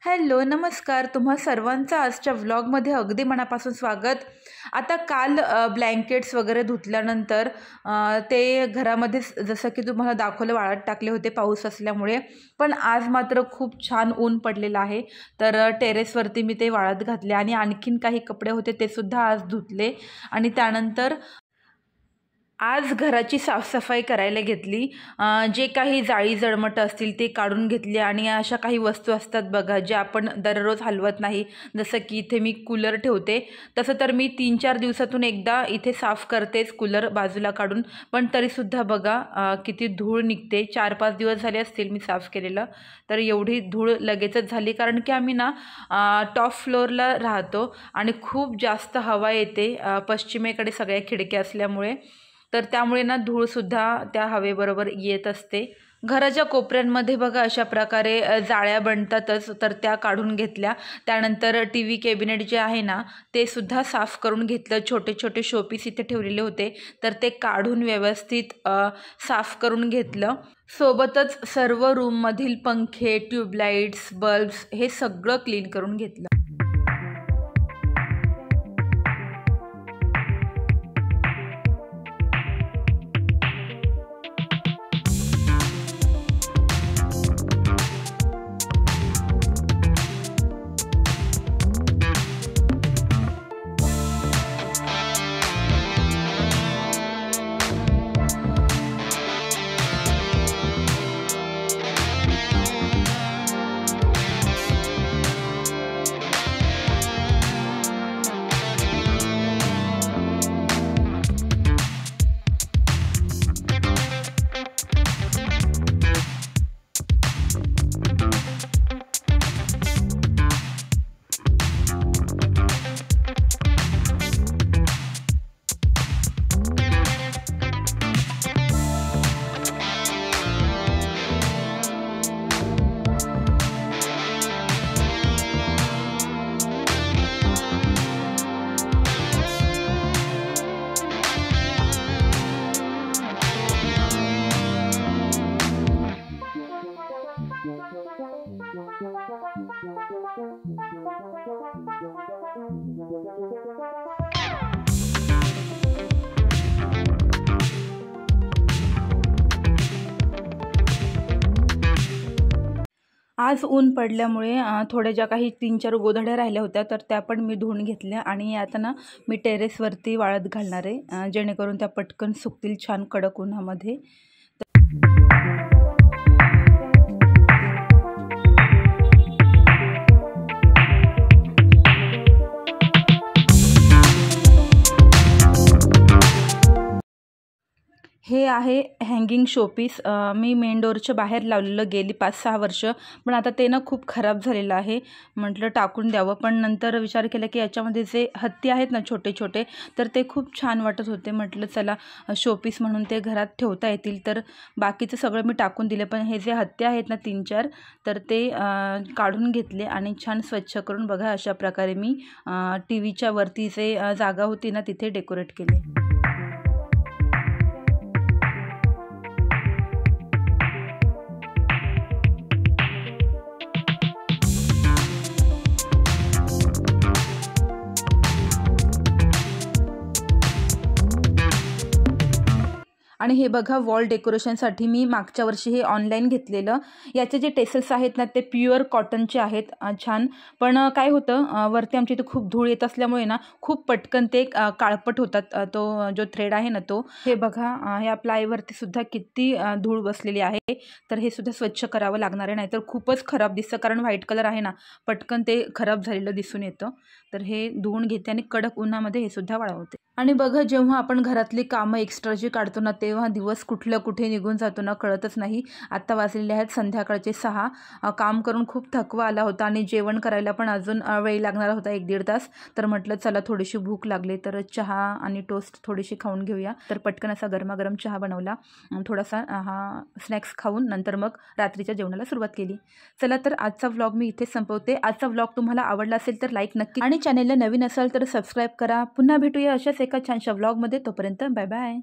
Hello नमस्कार, तुम्हा सर्वांचं आजच्या व्लॉगमध्ये अगदी मनापासून स्वागत। आता काल ब्लँकेट्स वगैरे धुतल्यानंतर ते घरामध्ये जसं की तुम्हाला दाखवलं वाळत टाकले होते पाऊस असल्यामुळे, पण आज मात्र खूप छान ऊन पडलेलं आहे। तर टेरेसवरती मी ते वाळत घातले आणि आणखीन काही कपडे होते ते सुद्धा आज धुतले आणि त्यानंतर आज घराची साफसफाई करायला घेतली। जे काही जाळी जळमट असतील ते काढून घेतले आणि अशा काही वस्तू असतात बघा जे आपण दररोज हलवत नाही, जसं की इथे मी कूलर ठेवते तसं तर मी 3-4 दिवसातून एकदा इथे साफ करतेच कूलर बाजूला काढून, पण तरीसुद्धा बघा किती धूळ निघते। 4-5 दिवस झाले असतील मी साफ केलेलं, तर एवढी धूळ लगेचच झाली कारण की आम्ही ना टॉप फ्लोअरला राहतो आणि खूप जास्त हवा येते पश्चिमेकडे सगळ्या खिडक्या असल्यामुळे, तर त्यामुळे ना धूळसुद्धा त्या हवेबरोबर येत असते। घराच्या कोपऱ्यांमध्ये बघा अशा प्रकारे जाळ्या बनतातच, तर त्या काढून घेतल्या। त्यानंतर टीव्ही कॅबिनेट जे आहे ना ते सुद्धा साफ करून घेतलं। छोटे छोटे शोपीस इथे ठेवलेले होते तर ते काढून व्यवस्थित साफ करून घेतलं। सोबतच सर्व रूममधील पंखे, ट्यूबलाइट्स, बल्ब्स हे सगळं क्लीन करून घेतलं। आज ऊन पडल्यामुळे थोड्या ज्या काही 3-4 गोधड्या राहिल्या होत्या तर त्या पण मी धुवून घेतल्या आणि आता ना मी टेरेसवरती वाळत घालणार आहे, जेणेकरून त्या पटकन सुकतील छान कडक उन्हामध्ये। हे आहे हँगिंग शोपीस, मी मेन डोअरच्या बाहेर लावलेलं गेली 5-6 वर्ष, पण आता ते ना खूप खराब झालेलं आहे। म्हटलं टाकून द्यावं, पण नंतर विचार केला की याच्यामध्ये जे हत्ती आहेत ना छोटे छोटे तर ते खूप छान वाटत होते। म्हटलं चला शोपीस म्हणून ते घरात ठेवता येतील, तर बाकीचं सगळं मी टाकून दिलं, पण हे जे हत्ती आहेत ना 3-4 तर ते काढून घेतले आणि छान स्वच्छ करून बघा अशा प्रकारे मी टीव्हीच्या वरती जे जागा होती ना तिथे डेकोरेट केले। आणि हे बघा वॉल डेकोरेशनसाठी मी मागच्या वर्षी हे ऑनलाईन घेतलेलं। याचे जे टेसल्स आहेत ना ते प्युअर कॉटनचे आहेत छान, पण काय होतं वरती आमच्या इथे खूप धूळ येत असल्यामुळे ना खूप पटकन ते काळपट होतात। तो जो थ्रेड आहे ना तो, हे बघा ह्या प्लायवरती सुद्धा किती धूळ बसलेली आहे, तर हे सुद्धा स्वच्छ करावं लागणार आहे, नाहीतर खूपच खराब दिसतं कारण व्हाईट कलर आहे ना पटकन ते खराब झालेलं दिसून येतं। तर हे धुवून घेते आणि कडक उन्हामध्ये हे सुद्धा वाळवते। आणि बघा जेव्हा आपण घरातली कामं एक्स्ट्राची काढतो ना तेव्हा दिवस कुठलं कुठे निघून जातो ना कळतच नाही। आत्ता वाजलेले आहेत संध्याकाळचे 6, काम करून खूप थकवा आला होता आणि जेवण करायला पण अजून वेळ लागणार होता 1-1.5 तास, तर म्हटलं चला थोडीशी भूक लागली तर चहा आणि टोस्ट थोडीशी खाऊन घेऊया, तर पटकन असा गरमागरम चहा बनवला, थोडासा स्नॅक्स खाऊन नंतर मग रात्रीच्या जेवणाला सुरुवात केली। चला तर आजचा व्लॉग मी इथे संपवते। आजचा व्लॉग तुम्हाला आवडला असेल तर लाईक नक्की आणि चॅनलला नवीन असाल तर सबस्क्राईब करा। पुन्हा भेटूया अशाच एका छानशा व्लॉगमध्ये, तोपर्यंत बाय बाय।